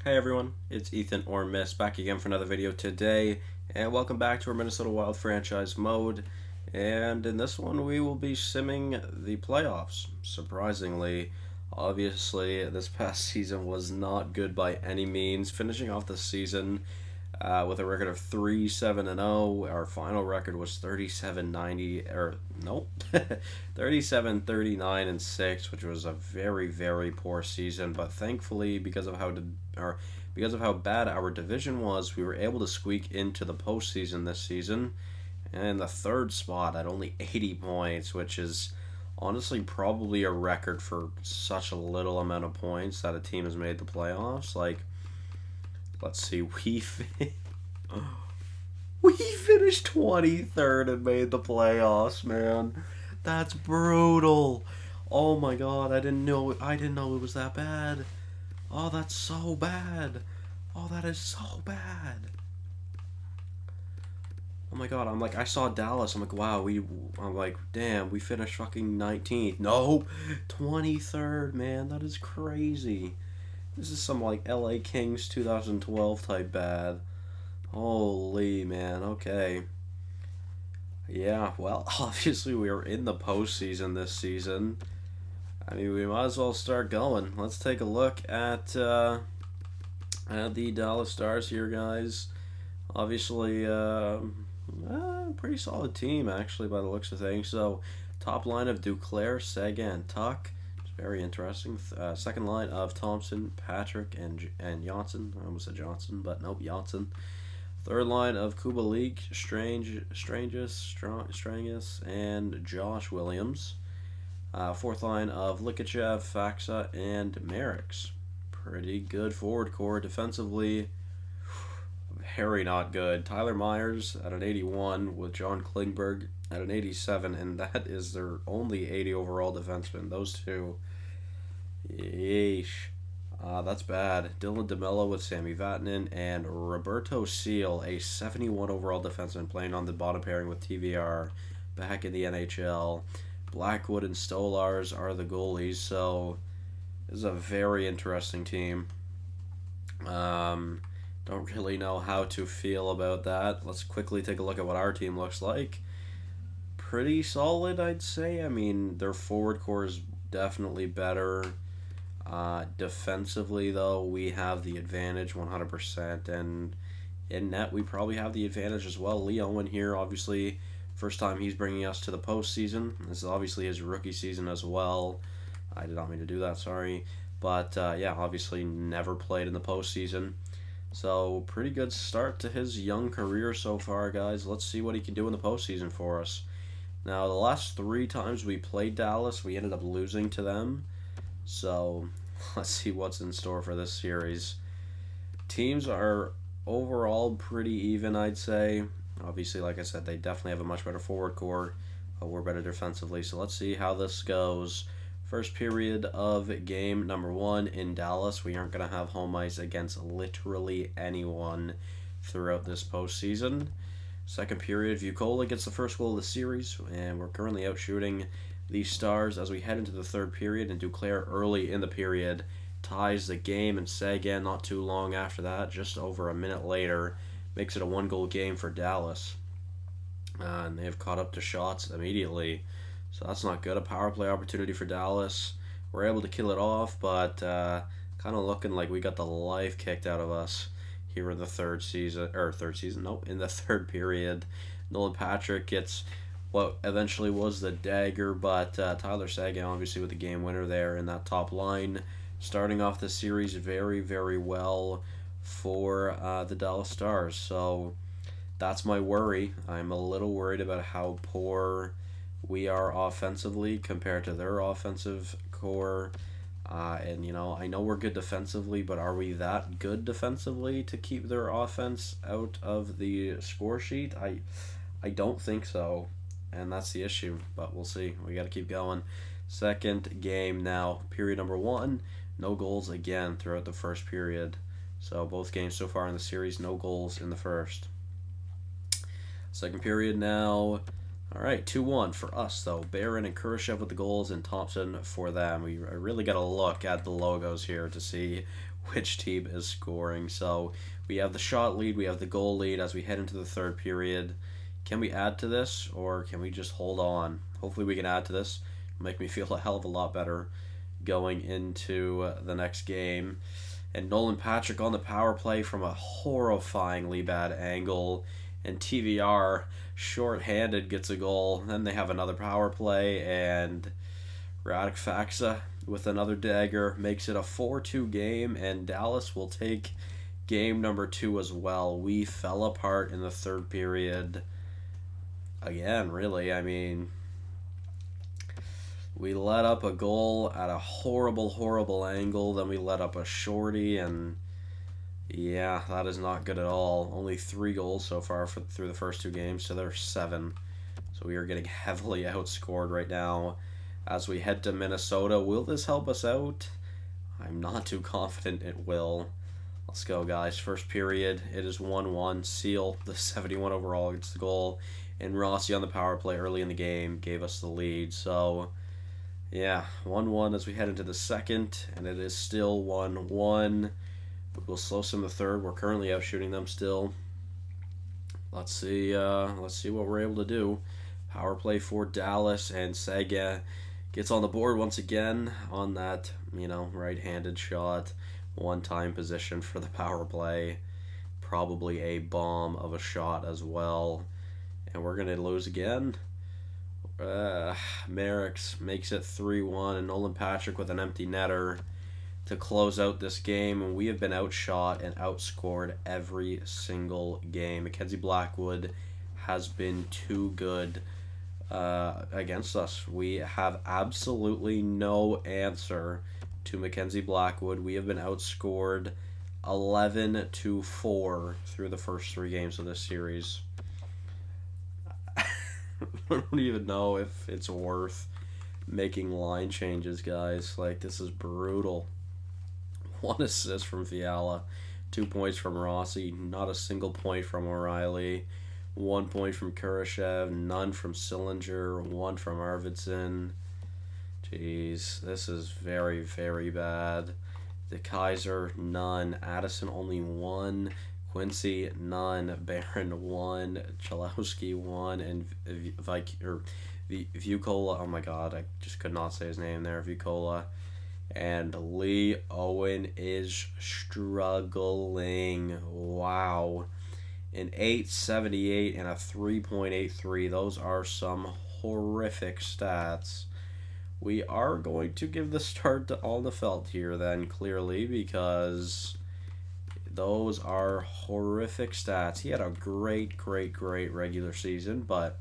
Hey everyone, it's Ethan or Miss back again for another video today, and welcome back to our Minnesota Wild franchise mode. And in this one, we will be simming the playoffs. Surprisingly, obviously, this past season was not good by any means. Finishing off the season with a record of 3-7-0. Our final record was 37-90, or nope, 37-39-6, which was a very, very poor season. But thankfully, because of how bad our division was, we were able to squeak into the postseason this season, and the third spot at only 80 points, which is honestly probably a record for such a little amount of points that a team has made the playoffs. Like, let's see, we finished 23rd and made the playoffs, man. That's brutal. Oh my god, I didn't know it was that bad. Oh, that's so bad. Oh, that is so bad. Oh my god, I saw Dallas. I'm like, wow, I'm like, damn, we finished fucking 19th. No, 23rd, man. That is crazy. This is some like LA Kings 2012 type bad. Holy man, okay. Yeah, well, obviously we are in the postseason this season. I mean, we might as well start going. Let's take a look at the Dallas Stars here, guys. Obviously, pretty solid team, actually, by the looks of things. So, top line of Duclair, Sagan, Tuck. It's very interesting. Second line of Thompson, Patrick, and Johnson. I almost said Johnson, but nope, Johnson. Third line of Kubalik, Strangus, and Josh Williams. Fourth line of Likachev, Faxa, and Merrick's. Pretty good forward core. Defensively, very not good. Tyler Myers at an 81 with John Klingberg at an 87, and that is their only 80 overall defenseman. Those two. Yeesh. That's bad. Dylan DeMello with Sammy Vatanen and Roberto Seal, a 71 overall defenseman playing on the bottom pairing with TVR back in the NHL. Blackwood and Stolars are the goalies, so this is a very interesting team. Don't really know how to feel about that. Let's quickly take a look at what our team looks like. Pretty solid, I'd say. I mean, their forward core is definitely better. Defensively, though, we have the advantage 100%, and in net, we probably have the advantage as well. Lee Owen here, obviously, first time he's bringing us to the postseason. This is obviously his rookie season as well. I did not mean to do that, sorry. But, yeah, obviously never played in the postseason. So, pretty good start to his young career so far, guys. Let's see what he can do in the postseason for us. Now, the last 3 times we played Dallas, we ended up losing to them. So, let's see what's in store for this series. Teams are overall pretty even, I'd say. Obviously, like I said, they definitely have a much better forward core. We're better defensively, so let's see how this goes. First period of game number 1 in Dallas. We aren't going to have home ice against literally anyone throughout this postseason. Second period, Vukola gets the first goal of the series, and we're currently out shooting the Stars as we head into the third period, and Duclair early in the period ties the game, and Sagan not too long after that, just over a minute later, makes it a 1-goal game for Dallas. And they have caught up to shots immediately, so that's not good. A power play opportunity for Dallas. We're able to kill it off, but kind of looking like we got the life kicked out of us here in the in the third period. Nolan Patrick gets what eventually was the dagger, but Tyler Sagan obviously with the game winner there in that top line, starting off the series very, very well for the Dallas Stars. So that's my worry. I'm a little worried about how poor we are offensively compared to their offensive core. And, you know, I know we're good defensively, but are we that good defensively to keep their offense out of the score sheet? I don't think so, and that's the issue, but we'll see. We got to keep going. Second game now, period number 1, no goals again throughout the first period. So both games so far in the series, no goals in the first. Second period now. All right, 2-1 for us, though. Barron and Kurashev with the goals, and Thompson for them. I really got to look at the logos here to see which team is scoring. So we have the shot lead, we have the goal lead as we head into the third period. Can we add to this, or can we just hold on? Hopefully we can add to this. Make me feel a hell of a lot better going into the next game. And Nolan Patrick on the power play from a horrifyingly bad angle. And TVR, short-handed, gets a goal. Then they have another power play, and Radek Faksa with another dagger makes it a 4-2 game, and Dallas will take game number 2 as well. We fell apart in the third period. Again, really, I mean, we let up a goal at a horrible, horrible angle. Then we let up a shorty, and yeah, that is not good at all. Only 3 goals so far through the first 2 games, so there's 7. So we are getting heavily outscored right now as we head to Minnesota. Will this help us out? I'm not too confident it will. Let's go, guys. First period, it is 1-1. Seal, the 71 overall, gets the goal. And Rossi on the power play early in the game gave us the lead. So, yeah, 1-1 as we head into the second, and it is still 1-1. We'll slow some the third. We're currently out shooting them still. Let's see what we're able to do. Power play for Dallas, and Sega gets on the board once again on that, right-handed shot. One-time position for the power play. Probably a bomb of a shot as well. And we're going to lose again. Merrick's makes it 3-1, and Nolan Patrick with an empty netter to close out this game. And we have been outshot and outscored every single game. Mackenzie Blackwood has been too good against us. We have absolutely no answer to Mackenzie Blackwood. We have been outscored 11-4 through the first 3 games of this series. I don't even know if it's worth making line changes, guys. Like, this is brutal. 1 assist from Fiala, 2 points from Rossi, not a single point from O'Reilly, 1 point from Kurashev, none from Sillinger, 1 from Arvidsson. Jeez, this is very, very bad. De Kaiser, none. Addison, only 1. Quincy, none. Barron, 1. Chalowski, 1. And Vukola, oh my god, I just could not say his name there. Vukola. And Lee Owen is struggling. Wow. An 8.78 and a 3.83. Those are some horrific stats. We are going to give the start to Alnefelt here then, clearly, because those are horrific stats. He had a great, great, great regular season, but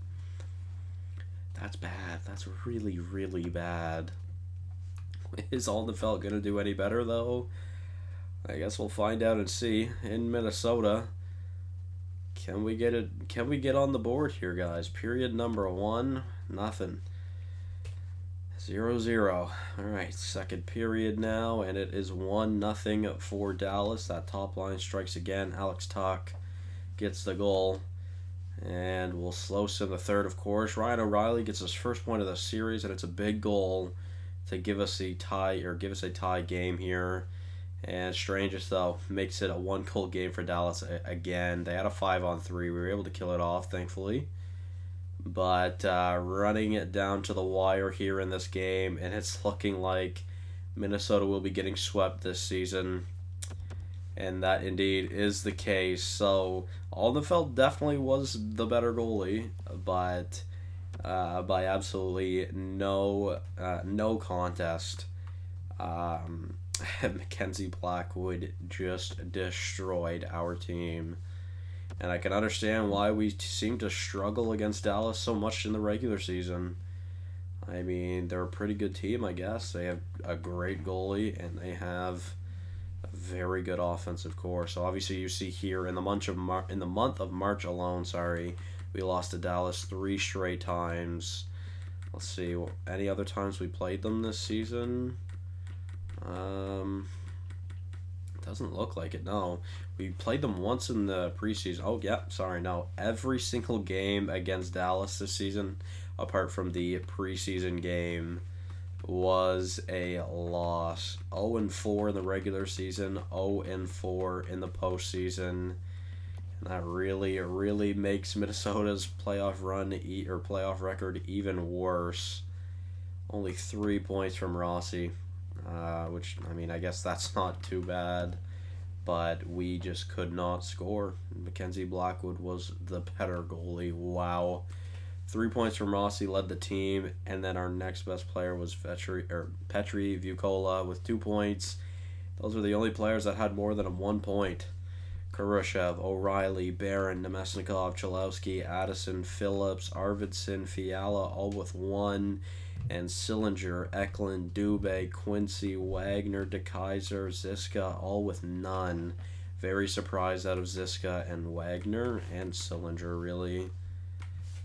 that's bad. That's really, really bad. Is Alnefelt going to do any better, though? I guess we'll find out and see. In Minnesota, can we get on the board here, guys? Period number 1, nothing. 0-0. Alright, second period now, and it is 1-0 for Dallas. That top line strikes again. Alex Tuck gets the goal, and we'll slow sim the third, of course. Ryan O'Reilly gets his first point of the series, and it's a big goal to give us a tie game here. And strangest though, makes it a 1-goal game for Dallas again. They had a 5-on-3. We were able to kill it off, thankfully. But running it down to the wire here in this game, and it's looking like Minnesota will be getting swept this season. And that indeed is the case. So Alnefelt definitely was the better goalie, but by absolutely no contest. Mackenzie Blackwood just destroyed our team. And I can understand why we seem to struggle against Dallas so much in the regular season. I mean, they're a pretty good team, I guess. They have a great goalie, and they have a very good offensive core. So obviously you see here in the month of March alone, we lost to Dallas 3 straight times. Let's see, any other times we played them this season? Doesn't look like it, no. We played them once in the preseason. Oh, yeah, no. Every single game against Dallas this season, apart from the preseason game was a loss. 0-4 in the regular season, 0-4 in the postseason. And that really, really makes Minnesota's playoff run or playoff record even worse. Only 3 points from Rossi, which, I mean, I guess that's not too bad. But we just could not score. Mackenzie Blackwood was the better goalie. Wow. 3 points from Rossi led the team, and then our next best player was Petri Vukola with 2 points. Those were the only players that had more than 1 point. Khrushchev, O'Reilly, Barron, Nemesnikov, Chalowski, Addison, Phillips, Arvidsson, Fiala, all with 1. And Sillinger, Eklund, Dubé, Quincy, Wagner, DeKaiser, Ziska, all with none. Very surprised out of Ziska and Wagner and Sillinger, really.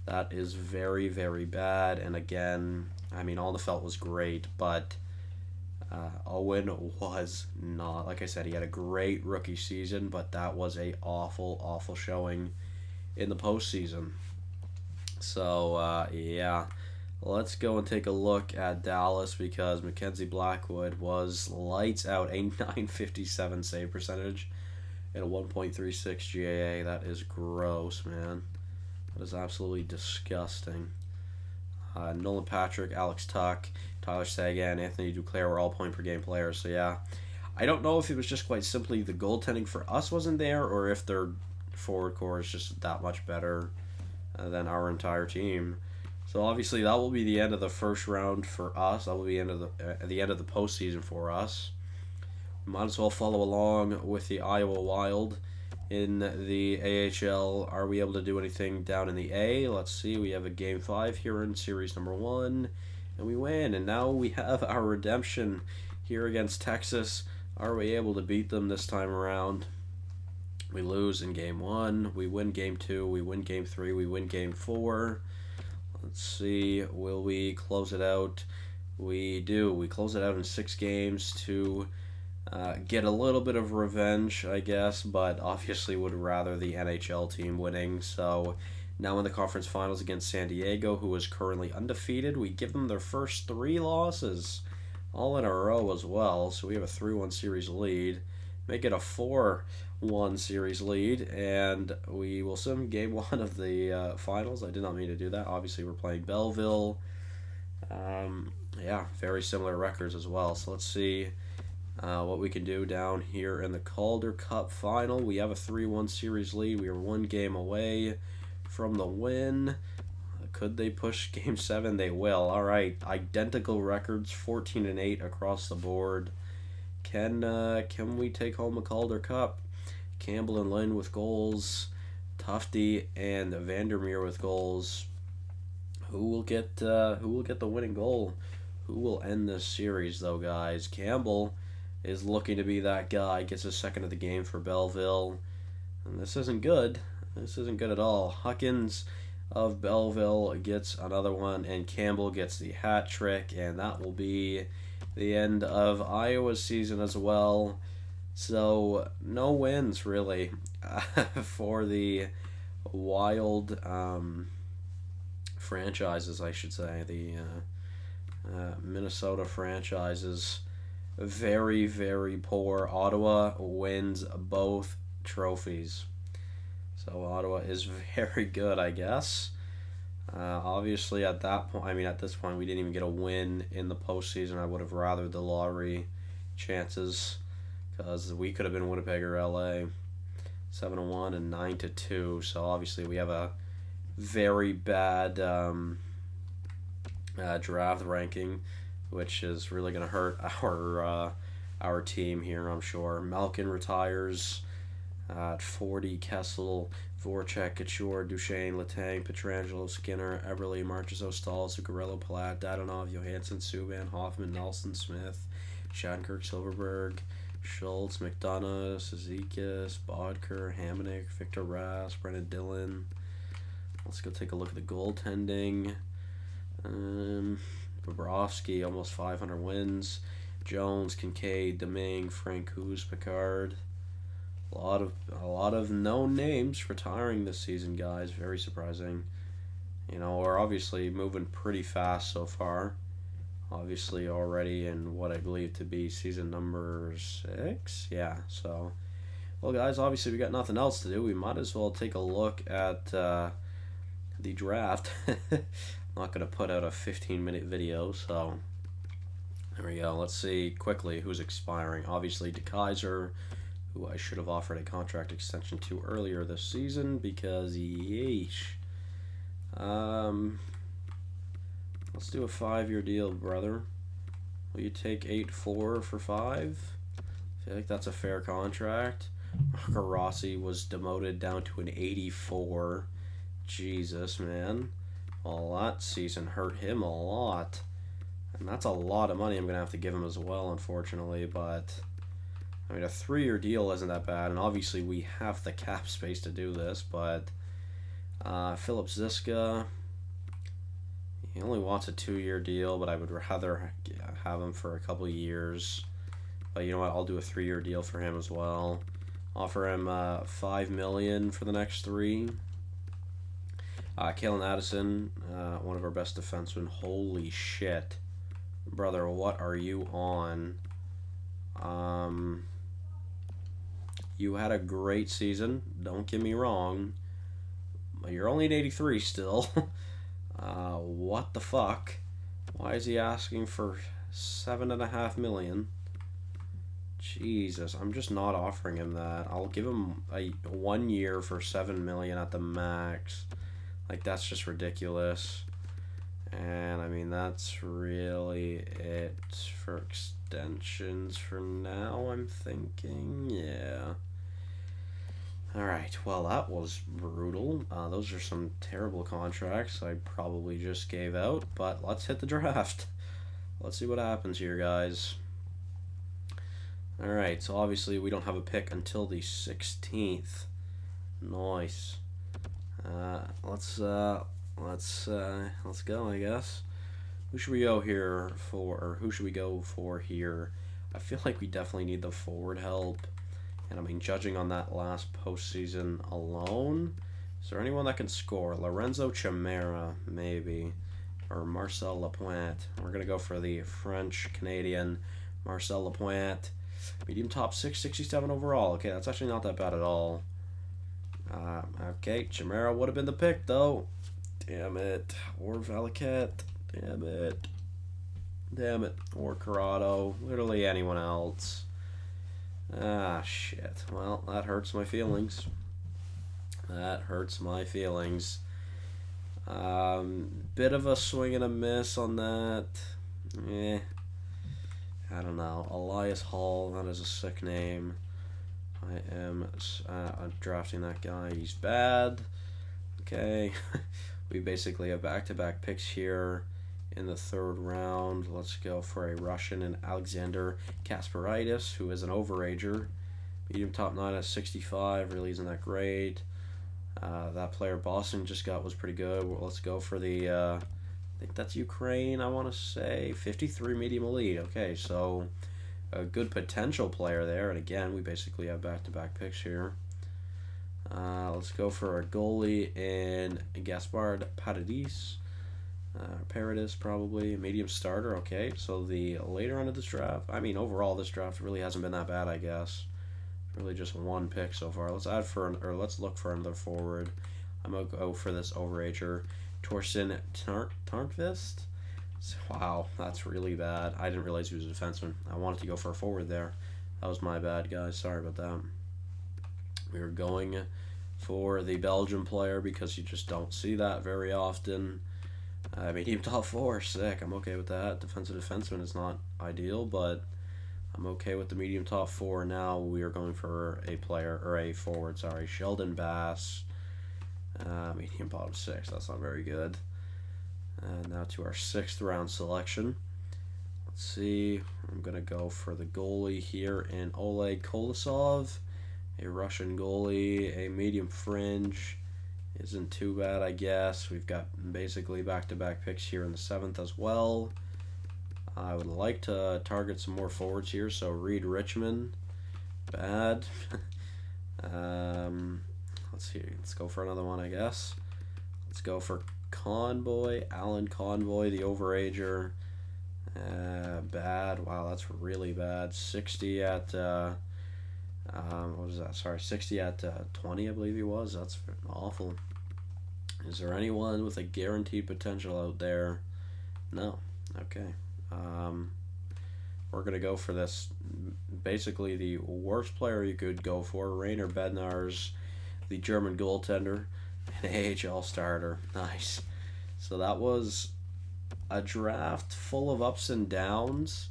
That is very, very bad. And again, I mean, Alnefelt was great, but Owen was not. Like I said, he had a great rookie season, but that was a awful, awful showing in the postseason. So, yeah. Let's go and take a look at Dallas because Mackenzie Blackwood was lights out, a .957 save percentage and a 1.36 GAA. That is gross, man. That is absolutely disgusting. Nolan Patrick, Alex Tuck, Tyler Sagan, Anthony Duclair were all point-per-game players. So, yeah, I don't know if it was just quite simply the goaltending for us wasn't there or if their forward core is just that much better than our entire team. So obviously that will be the end of the first round for us. That will be the end of the postseason for us. We might as well follow along with the Iowa Wild in the AHL. Are we able to do anything down in the A? Let's see. We have a Game 5 here in Series number 1, and we win. And now we have our redemption here against Texas. Are we able to beat them this time around? We lose in Game 1. We win Game 2. We win Game 3. We win Game 4. Let's see, will we close it out? We do. We close it out in 6 games to get a little bit of revenge, I guess, but obviously would rather the NHL team winning. So now in the conference finals against San Diego, who is currently undefeated, we give them their first 3 losses, all in a row as well. So we have a 3-1 series lead. Make it a 4-1 series lead, and we will sim Game 1 of the finals. I did not mean to do that. Obviously, we're playing Belleville. Yeah, very similar records as well. So let's see what we can do down here in the Calder Cup final. We have a 3-1 series lead. We are 1 game away from the win. Could they push Game 7? They will. All right, identical records, 14-8 across the board. Can we take home a Calder Cup? Campbell and Lynn with goals, Tufte and Vandermeer with goals. Who will get the winning goal? Who will end this series, though, guys? Campbell is looking to be that guy. Gets a second of the game for Belleville, and this isn't good. This isn't good at all. Huckins of Belleville gets another one, and Campbell gets the hat trick, and that will be the end of Iowa's season as well. So no wins really for the Wild franchises, I should say. The Minnesota franchises, very, very poor. Ottawa wins both trophies. So Ottawa is very good, I guess. Obviously, at this point, we didn't even get a win in the postseason. I would have rathered the lottery chances because we could have been Winnipeg or LA, 7-1 and 9-2. So obviously, we have a very bad draft ranking, which is really going to hurt our team here, I'm sure. Malkin retires at 40. Kessel, Voracek, Couture, Duchesne, Letang, Pietrangelo, Skinner, Eberle, Marchessault, Stahl, Zuccarello, Palat, Dadonov, Johansson, Subban, Hoffman, Nelson, Smith, Shattenkirk, Silverberg, Schultz, McDonough, Cizikas, Bodker, Hamonic, Victor Rask, Brennan Dillon. Let's go take a look at the goaltending. Bobrovsky, almost 500 wins. Jones, Kincaid, Domingue, Francouz, Picard. A lot of known names retiring this season, guys. Very surprising. You know, we're obviously moving pretty fast so far. Obviously already in what I believe to be season number 6. Yeah, so... Well, guys, obviously we got nothing else to do. We might as well take a look at the draft. I'm not going to put out a 15-minute video, so... There we go. Let's see quickly who's expiring. Obviously, DeKaiser, who I should have offered a contract extension to earlier this season because, yeesh. Let's do a 5-year deal, brother. Will you take 8-4 for 5? I feel like that's a fair contract. Marco Rossi was demoted down to an 84. Jesus, man. Well, that season hurt him a lot. And that's a lot of money I'm going to have to give him as well, unfortunately. But, I mean, a 3-year deal isn't that bad. And obviously we have the cap space to do this. But, Philip Ziska, he only wants a 2-year deal. But I would rather have him for a couple of years. But you know what? I'll do a 3-year deal for him as well. Offer him $5 million for the next 3. Kalen Addison, one of our best defensemen. Holy shit. Brother, what are you on? You had a great season. Don't get me wrong. You're only at 83 still. What the fuck? Why is he asking for $7.5 million? Jesus, I'm just not offering him that. I'll give him a 1 year for $7 million at the max. Like, that's just ridiculous. And, I mean, that's really it for extensions for now, I'm thinking. Yeah. Alright, well, that was brutal. Those are some terrible contracts I probably just gave out. But let's hit the draft. Let's see what happens here, guys. Alright, so obviously we don't have a pick until the 16th. Nice. Let's go, I guess. Who should we go here for, or who should we go for here? I feel like we definitely need the forward help. And I mean, judging on that last postseason alone, is there anyone that can score? Lorenzo Chimera, maybe. Or Marcel Lapointe. We're going to go for the French-Canadian Marcel Lapointe. Medium top 6, 67 overall. Okay, that's actually not that bad at all. Okay, Chimera would have been the pick, though. Damn it. Or Valaket. Damn it. Damn it. Or Corrado. Literally anyone else. Ah, shit. Well, that hurts my feelings. That hurts my feelings. Bit of a swing and a miss on that. I don't know. Elias Hall, that is a sick name. I am drafting that guy. He's bad. Okay. We basically have back-to-back picks here in the 3rd round. Let's go for a Russian and Alexander Kasparidis, who is an overager. Medium top 9 at 65. Really isn't that great. That player Boston just got was pretty good. Well, let's go for the... I think that's Ukraine, I want to say. 53 medium elite. Okay, so a good potential player there. And again, we basically have back-to-back picks here. Let's go for a goalie in Gaspard Paradis. Paradis, probably. Medium starter. Okay, so the later on in this draft, I mean, overall, this draft really hasn't been that bad, I guess. Really just 1 pick so far. Let's let's look for another forward. I'm going to go for this overager. Torsten Tarnqvist? Wow, that's really bad. I didn't realize he was a defenseman. I wanted to go for a forward there. That was my bad, guys. Sorry about that. We were going for the Belgian player because you just don't see that very often. Medium top 4, sick. I'm okay with that. Defenseman is not ideal, but I'm okay with the medium top 4. Now we are going for a player, or a forward, sorry. Sheldon Bass. Medium bottom 6, that's not very good. Now to our 6th round selection. Let's see, I'm going to go for the goalie here in Oleg Kolosov. A Russian goalie, a medium fringe. Isn't too bad, I guess. We've got basically back-to-back picks here in the 7th as well. I would like to target some more forwards here, so Reed Richmond. Bad. Let's see. Let's go for another one, I guess. Let's go for Conboy, Alan Conboy, the overager. Bad. Wow, that's really bad. 60 at what was that? Sorry, 60 at 20, I believe he was. That's awful. Is there anyone with a guaranteed potential out there? No. Okay. We're gonna go for this. Basically, the worst player you could go for, Rainer Bednar's, the German goaltender, an AHL starter. Nice. So that was a draft full of ups and downs.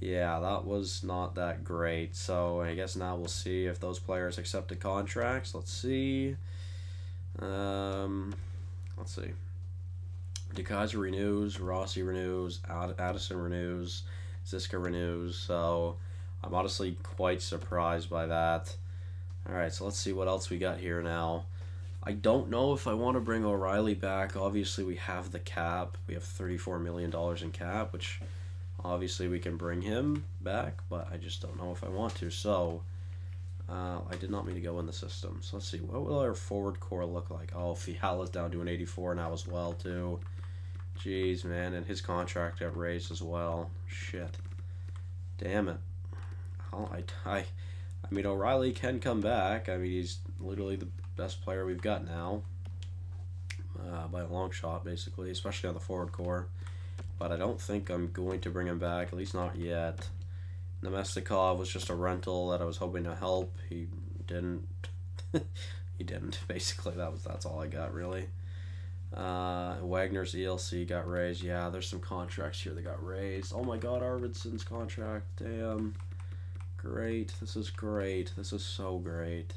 Yeah, that was not that great. So I guess now we'll see if those players accepted contracts. Let's see. Let's see. DeKaiser renews, Rossi renews, Addison renews, Ziska renews. So I'm honestly quite surprised by that. All right, so let's see what else we got here now. I don't know if I want to bring O'Reilly back. Obviously, we have the cap. We have $34 million in cap, which obviously we can bring him back, but I just don't know if I want to. So I did not mean to go in the system. So let's see. What will our forward core look like? Oh, Fiala's down to an 84 now as well, too. Jeez, man. And his contract got raised as well. Shit. Damn it. I mean, O'Reilly can come back. I mean, he's literally the best player we've got now. By a long shot, basically, especially on the forward core. But I don't think I'm going to bring him back, at least not yet. Nemestikov was just a rental that I was hoping to help. He didn't. He didn't. Basically, that's all I got, really. Wagner's ELC got raised. Yeah, there's some contracts here that got raised. Oh my God, Arvidsson's contract. Damn. Great. This is great. This is so great.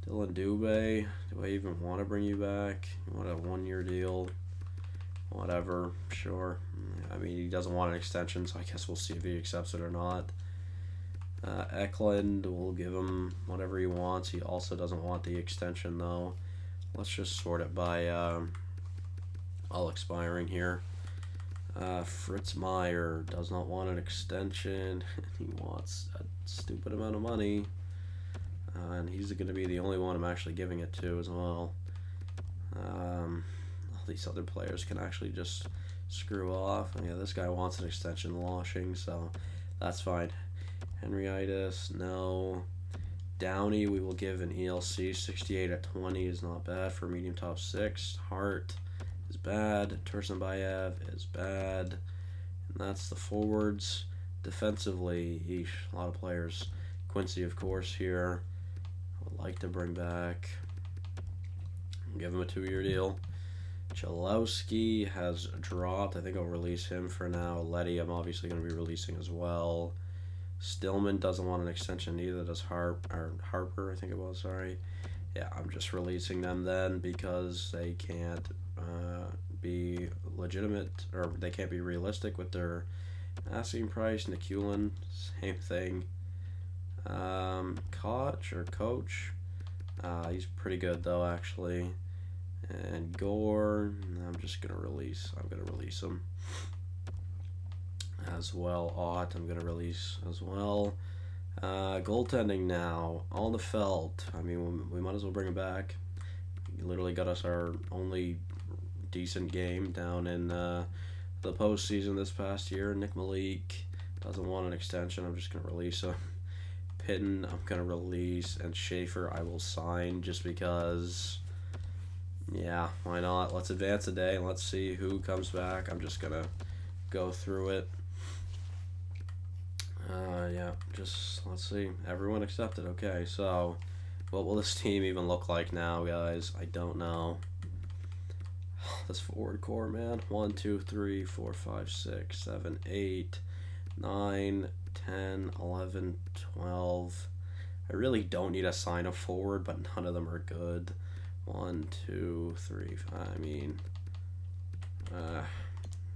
Dylan Dubé. Do I even want to bring you back? You want a 1-year deal? Whatever. Sure. I mean, he doesn't want an extension, so I guess we'll see if he accepts it or not. Eklund, we'll give him whatever he wants. He also doesn't want the extension, though. Let's just sort it by all expiring here. Fritz Meyer does not want an extension. He wants a stupid amount of money. And he's going to be the only one I'm actually giving it to as well. All these other players can actually just screw off. Yeah, this guy wants an extension, Loshing, so that's fine. Henriitis, no. Downey, we will give an ELC. 68 at 20 is not bad for medium top 6. Hart is bad. Tursunbayev is bad. And that's the forwards. Defensively, a lot of players. Quincy, of course, here. I would like to bring back. Give him a 2-year deal. Chalowski has dropped. I think I'll release him for now. Letty, I'm obviously going to be releasing as well. Stillman doesn't want an extension, neither does Harper, I think it was, sorry. Yeah, I'm just releasing them then because they can't be legitimate, or they can't be realistic with their asking price. Nikulin, same thing. Koch, he's pretty good though, actually. And Gore, I'm going to release him as well. Ott, I'm going to release as well. Goaltending now. On the Felt. I mean, we might as well bring him back. He literally got us our only decent game down in the postseason this past year. Nick Malik doesn't want an extension. I'm just going to release him. Pitton, I'm going to release. And Schaefer, I will sign just because... Yeah, why not? Let's advance a day and let's see who comes back. I'm just going to go through it. Yeah, just let's see. Everyone accepted. Okay, so what will this team even look like now, guys? I don't know. This forward core, man. 1, 2, 3, 4, 5, 6, 7, 8, 9, 10, 11, 12. I really don't need to sign a forward, but none of them are good. 1, 2, 3. I mean,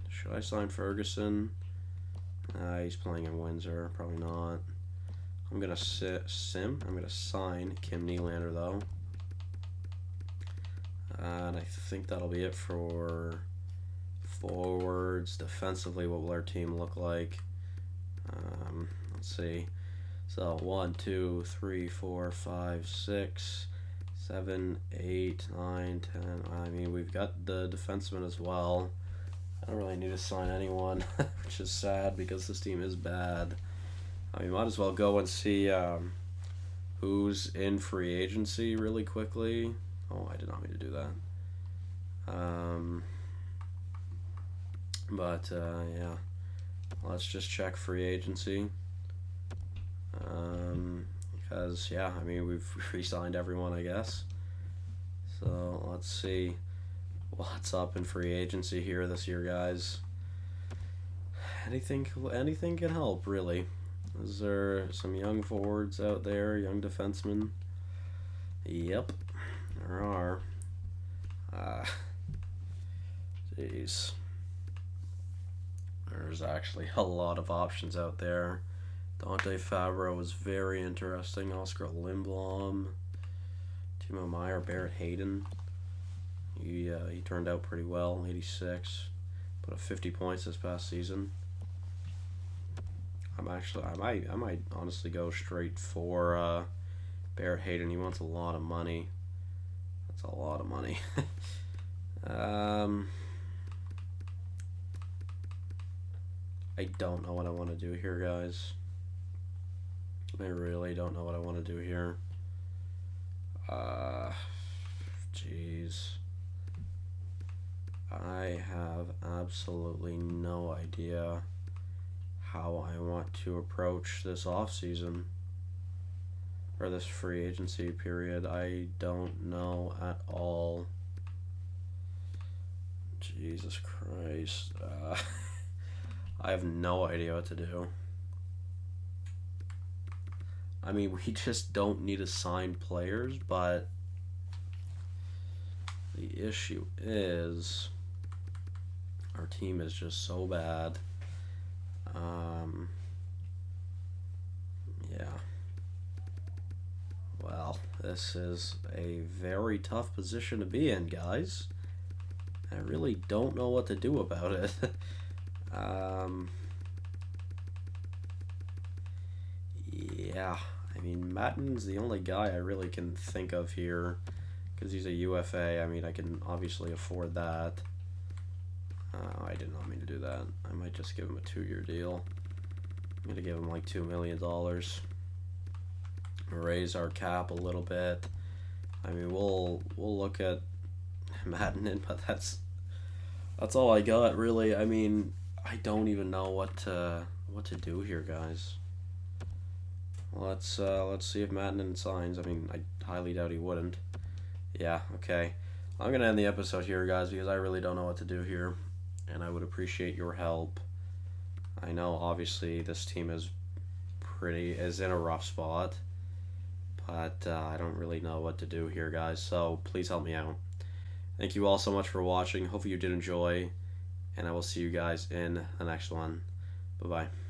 should I sign Ferguson? He's playing in Windsor. Probably not. I'm gonna I'm gonna sign Kim Nylander though, and I think that'll be it for forwards. Defensively, what will our team look like? Let's see. So 1, 2, 3, 4, 5, 6. 7, 8, 9, 10. I mean, we've got the defenseman as well. I don't really need to sign anyone, which is sad because this team is bad. I mean, might as well go and see who's in free agency really quickly. Oh, I did not mean to do that. But yeah, let's just check free agency. Because yeah, I mean we've re-signed everyone, I guess. So let's see what's up in free agency here this year, guys. Anything can help, really. Is there some young forwards out there, young defensemen? Yep, there are. Jeez. There's actually a lot of options out there. Dante Fabro was very interesting. Oscar Lindblom, Timo Meyer, Barrett Hayden. He turned out pretty well. 86, put up 50 points this past season. I might honestly go straight for Barrett Hayden. He wants a lot of money. That's a lot of money. I don't know what I want to do here, guys. I really don't know what I want to do here. Jeez. I have absolutely no idea how I want to approach this off-season or this free agency period. I don't know at all. Jesus Christ. I have no idea what to do. I mean, we just don't need to sign players, but the issue is our team is just so bad. Yeah. Well, this is a very tough position to be in, guys. I really don't know what to do about it. Yeah, I mean, Mattin's the only guy I really can think of here because he's a UFA. I mean, I can obviously afford that. I did not mean to do that. I might just give him a 2-year deal. I'm gonna give him like $2 million. Raise our cap a little bit. I mean, we'll look at Madden, but that's all I got really. I mean, I don't even know what to do here, guys. Let's see if Madden signs. I mean, I highly doubt he wouldn't. Yeah, okay. I'm gonna end the episode here, guys, because I really don't know what to do here, and I would appreciate your help. I know obviously this team is in a rough spot, but I don't really know what to do here, guys. So please help me out. Thank you all so much for watching. Hopefully you did enjoy, and I will see you guys in the next one. Bye bye.